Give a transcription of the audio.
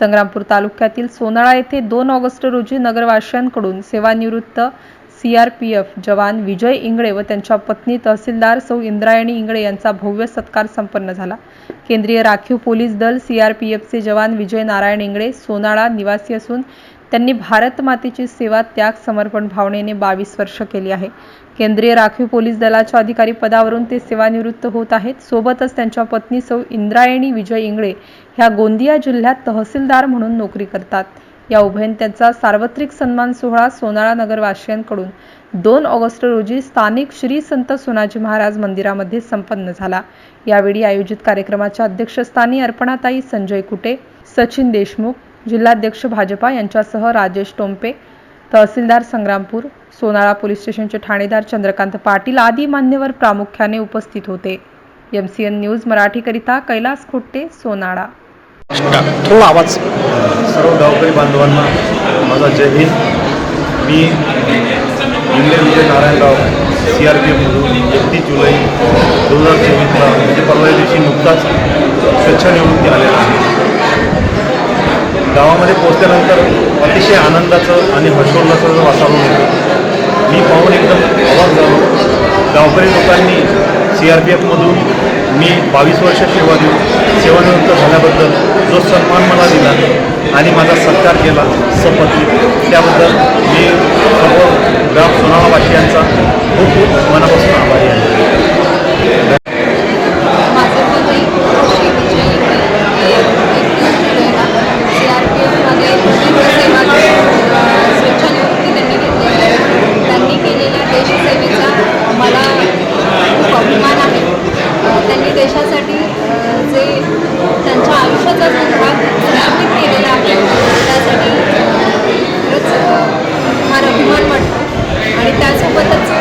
संग्रामपूर तालुक्यातील सोनाळा येथे 2 ऑगस्ट रोजी नगरवासियांकडून सेवानिवृत्त सीआरपीएफ जवान विजय इंगळे व त्यांच्या पत्नी तहसीलदार सौ इंद्रायणी इंगळे यांचा भव्य सत्कार संपन्न झाला। केंद्रीय राखीव पोलीस दल सीआरपीएफचे जवान विजय नारायण इंगळे सोनाळा निवासी असून त्यांनी भारत मातेची सेवा त्याग समर्पण भावनेने 22 वर्ष केली आहे। केंद्रीय राखीव पोलीस दलाच्या अधिकारी पदावरून ते सेवानिवृत्त होत आहेत। सोबतच त्यांच्या पत्नी सौ इंद्रायणी विजय इंगळे ह्या गोंदिया जिल्ह्यात तहसीलदार म्हणून नोकरी करतात। या उभयंत्यांचा सार्वत्रिक सन्मान सोहळा सोनाळा नगरवासियांकडून 2 ऑगस्ट रोजी स्थानिक श्री संत सोनाजी महाराज मंदिरामध्ये संपन्न झाला। यावेळी आयोजित कार्यक्रमाच्या अध्यक्षस्थानी अर्पणाताई संजय कुटे, सचिन देशमुख, जिल्हाध्यक्ष भाजपा यांच्यासह राजेश टोंपे, तहसीलदार संग्रामपूर, सोनाळा पोलीस स्टेशनचे ठाणेदार चंद्रकांत पाटील आदी मान्यवर प्रामुख्याने उपस्थित होते। एमसीएन न्यूज मराठीकरिता कैलास खोटे, सोनाळा। थोडा आवाज। सर्व गावकरी बांधवांना माझा जय हिंद। मी इंगळे विजय नारायणराव सीआरपीएफमधून 31 जुलै 2024ला म्हणजे परवा दिवशी नुकताच स्वेच्छानिवृत्ती आलेला आहे। गावामध्ये पोहोचल्यानंतर अतिशय आनंदाचं आणि हर्षोल्लासाचं वातावरण होतं। मी पाहून एकदम अवाक झालो। गावकरी लोकांनी सीआरपीएफमधून मी 22 वर्ष सेवानिवृत्त झाल्याबद्दल जो सन्मान मला दिला आणि माझा सत्कार केला सपत्नीक, त्याबद्दल मी सर्व ग्राम सोनाळावासियांचा खूप खूप मनापासून आभारी आहे। देशासाठी जे त्यांच्या आयुष्याचा जो भाग समर्पित केलेला आहे त्यासाठी खरंच फार अभिमान वाटतो। आणि त्यासोबतच